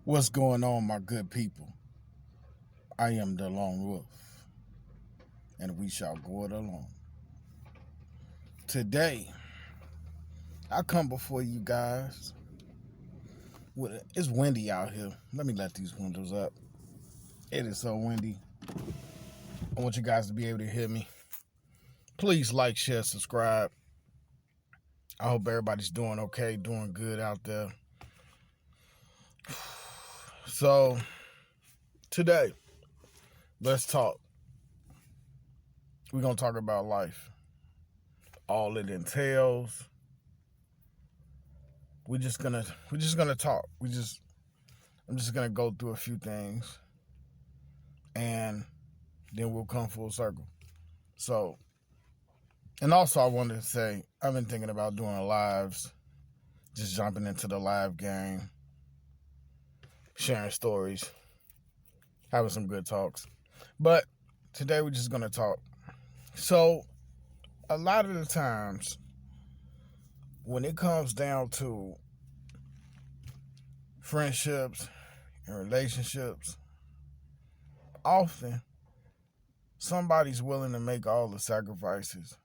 What's going on, my good people? I am the Lone Wolf, and we shall go it alone. Today, I come before you guys. It's windy out here. Let me let these windows up. It is so windy. I want you guys to be able to hear me. Please like, share, subscribe. I hope everybody's doing okay, doing good out there. So, today, let's talk. We're going to talk about life. All it entails. We're just gonna talk. I'm just gonna go through a few things, and then we'll come full circle. So, and also I wanted to say I've been thinking about doing lives, just jumping into the live game, sharing stories, having some good talks. But today we're just gonna talk. So, a lot of the times when it comes down to friendships and relationships, often somebody's willing to make all the sacrifices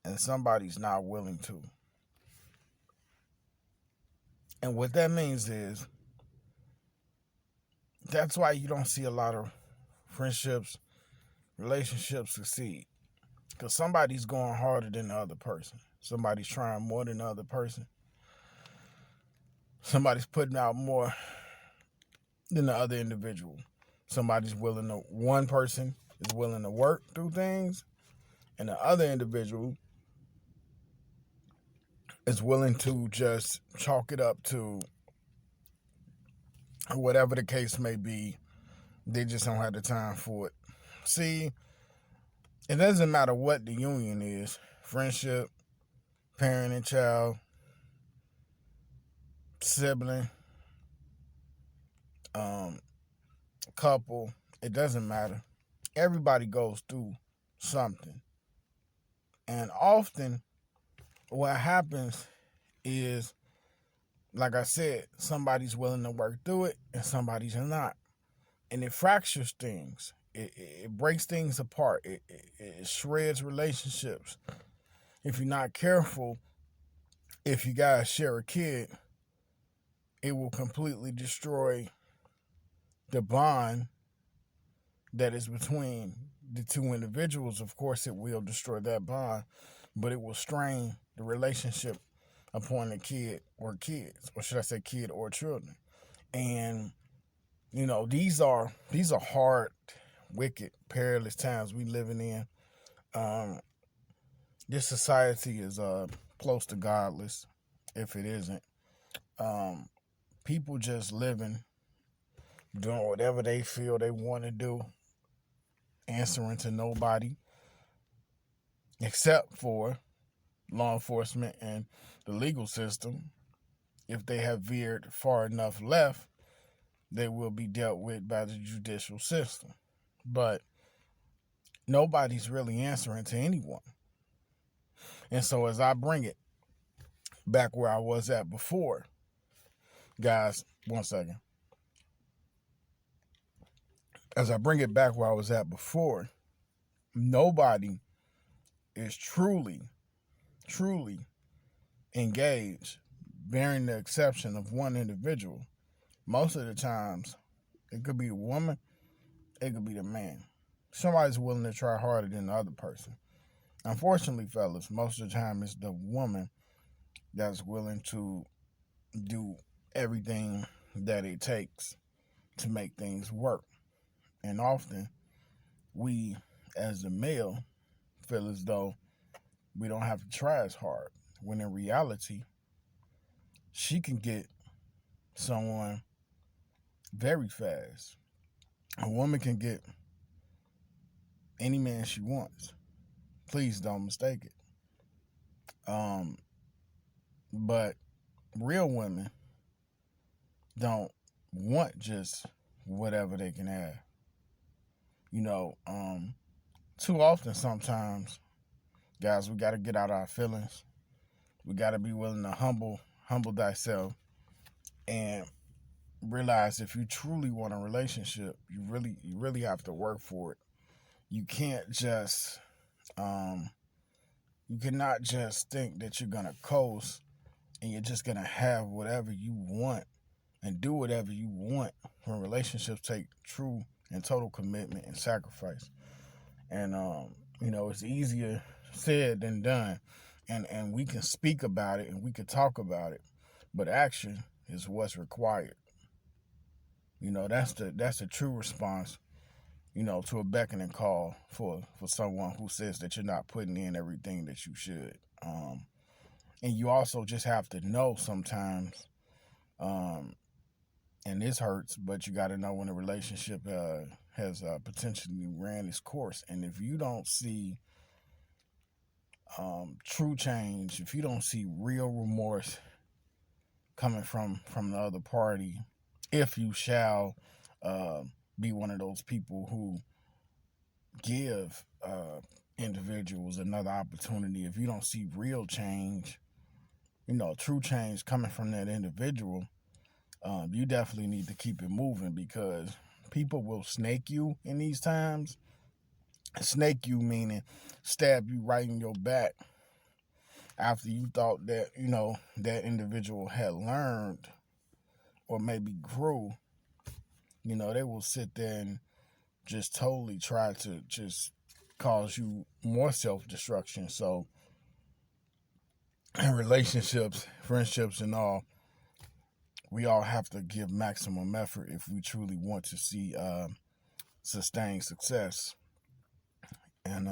and somebody's not willing to. And what that means is that's why you don't see a lot of friendships, relationships succeed. Because somebody's going harder than the other person. Somebody's trying more than the other person. Somebody's putting out more than the other individual. One person is willing to work through things, and the other individual is willing to just chalk it up to whatever the case may be. They just don't have the time for it. See, it doesn't matter what the union is, friendship, parent and child, sibling, couple, it doesn't matter. Everybody goes through something. And often what happens is, like I said, somebody's willing to work through it and somebody's not. And it fractures things. It breaks things apart. It shreds relationships. If you're not careful, if you guys share a kid, it will completely destroy the bond that is between the two individuals. Of course, it will destroy that bond, but it will strain the relationship upon the kid or kids, or should I say kid or children. And, these are hard, wicked, perilous times we living in. This society is close to godless, if it isn't. People just living, doing whatever they feel they want to do, answering to nobody except for law enforcement and the legal system. If they have veered far enough left, they will be dealt with by the judicial system. But nobody's really answering to anyone. And so as I bring it back where I was at before, guys, 1 second. As I bring it back where I was at before, nobody is truly engaged, bearing the exception of one individual. Most of the times, it could be the woman, it could be the man. Somebody's willing to try harder than the other person. Unfortunately, fellas, most of the time it's the woman that's willing to do everything that it takes to make things work. And often, we, as the male, feel as though we don't have to try as hard, when in reality, she can get someone very fast. A woman can get any man she wants. Please don't mistake it. But real women don't want just whatever they can have. Too often sometimes, guys, we got to get out our feelings. We got to be willing to humble thyself and realize if you truly want a relationship, you really have to work for it. You can't just you cannot just think that you're gonna coast and you're just gonna have whatever you want and do whatever you want when relationships take true and total commitment and sacrifice. And it's easier said than done. And we can speak about it and we can talk about it, but action is what's required. That's the true response, to a beckoning call for someone who says that you're not putting in everything that you should. And you also just have to know sometimes, and this hurts, but you got to know when a relationship has potentially ran its course. And if you don't see true change, if you don't see real remorse coming from the other party, if you shall uh, be one of those people who give individuals another opportunity, if you don't see real change, true change coming from that individual, you definitely need to keep it moving, because people will snake you in these times. Snake you meaning stab you right in your back after you thought that, that individual had learned or maybe grew. They will sit there and just totally try to just cause you more self-destruction. So in relationships, friendships, and all, we all have to give maximum effort if we truly want to see sustained success. And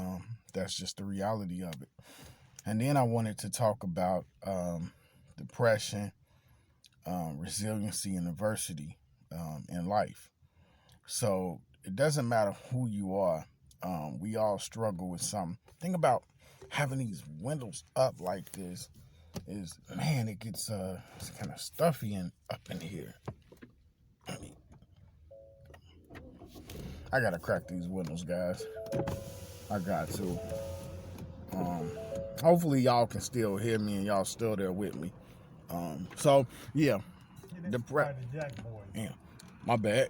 that's just the reality of it. And then I wanted to talk about depression, resiliency, and adversity in life. So it doesn't matter who you are. We all struggle with something. Think about having these windows up like this. Man, it gets it's kind of stuffy and up in here. I gotta crack these windows, guys. I got to. Hopefully y'all can still hear me and y'all still there with me. So yeah, yeah, my bad.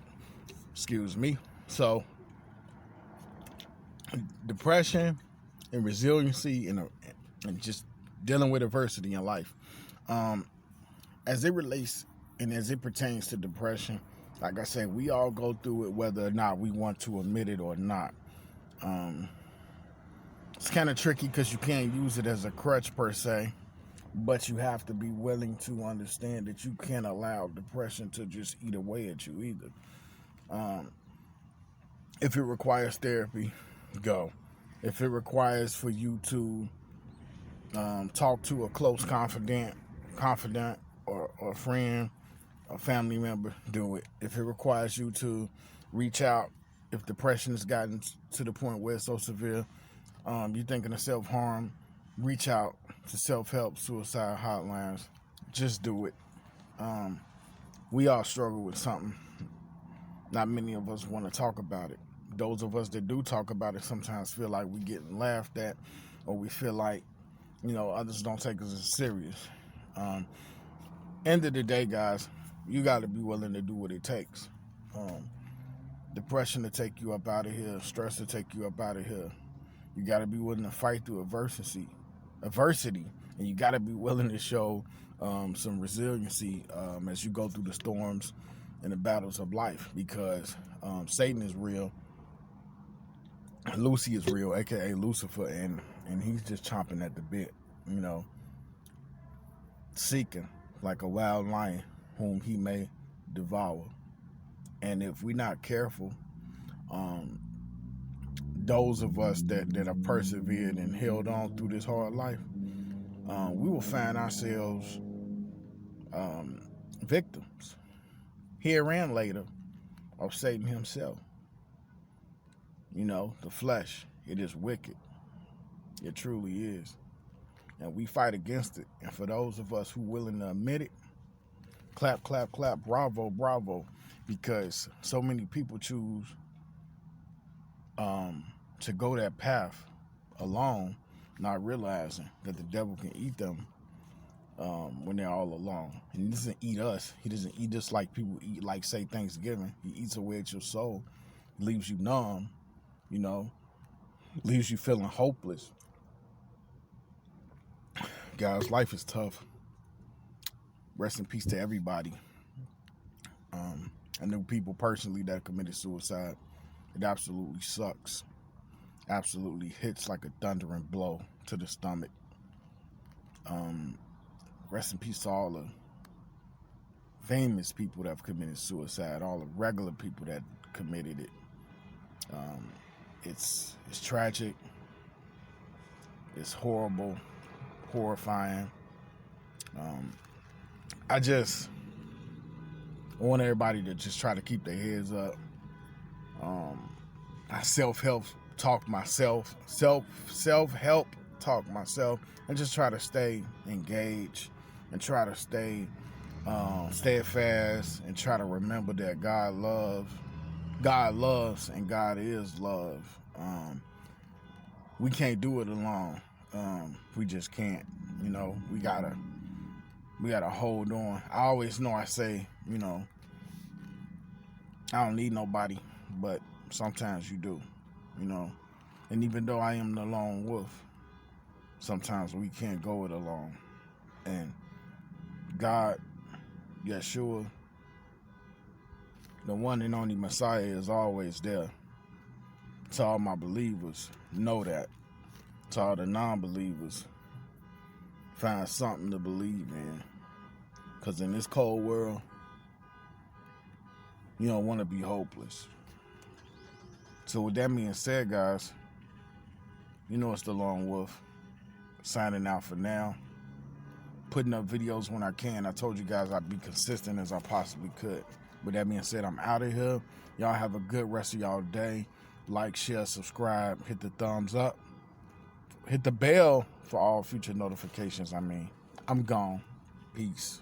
Excuse me. So depression and resiliency and just dealing with adversity in life. As it relates and as it pertains to depression, like I said, we all go through it whether or not we want to admit it or not. It's kind of tricky because you can't use it as a crutch per se, but you have to be willing to understand that you can't allow depression to just eat away at you either. If it requires therapy, go. If it requires for you to talk to a close confidant or friend, a family member, do it. If it requires you to reach out, if depression has gotten to the point where it's so severe, you're thinking of self-harm, reach out to self-help, suicide hotlines. Just do it. We all struggle with something. Not many of us want to talk about it. Those of us that do talk about it sometimes feel like we're getting laughed at, or we feel like, others don't take us as serious. End of the day, guys, you got to be willing to do what it takes. Depression to take you up out of here, stress to take you up out of here. You got to be willing to fight through adversity, and you got to be willing to show some resiliency as you go through the storms and the battles of life, because Satan is real, Lucy is real, aka Lucifer, and he's just chomping at the bit, seeking like a wild lion whom he may devour. And if we're not careful, those of us that have persevered and held on through this hard life, we will find ourselves victims here and later of Satan himself. The flesh, it is wicked. It truly is. And we fight against it. And for those of us who are willing to admit it, clap, clap, clap, bravo, bravo. Because so many people choose to go that path alone, not realizing that the devil can eat them when they're all alone. And he doesn't eat us. He doesn't eat us like people eat, like, say, Thanksgiving. He eats away at your soul. He leaves you numb, you know, leaves you feeling hopeless. Guys, life is tough. Rest in peace to everybody. I know people personally that committed suicide. It absolutely sucks. Absolutely hits like a thundering blow to the stomach. Rest in peace to all the famous people that have committed suicide, all the regular people that committed it. It's tragic. It's horrible, horrifying. I want everybody to just try to keep their heads up. I self-help talk myself, self-help talk myself, and just try to stay engaged and try to stay steadfast and try to remember that God loves, and God is love. We can't do it alone. We just can't. You know, we gotta hold on. I always know I say, you know, I don't need nobody, but sometimes you do, you know. And even though I am the lone wolf, sometimes we can't go it alone. And God, Yeshua, the one and only Messiah, is always there. To all my believers, know that. To all the non-believers, find something to believe in. Because in this cold world, you don't want to be hopeless. So with that being said, guys, you know it's the Lone Wolf. Signing out for now. Putting up videos when I can. I told you guys I'd be consistent as I possibly could. With that being said, I'm out of here. Y'all have a good rest of y'all day. Like, share, subscribe, hit the thumbs up. Hit the bell for all future notifications. I'm gone. Peace.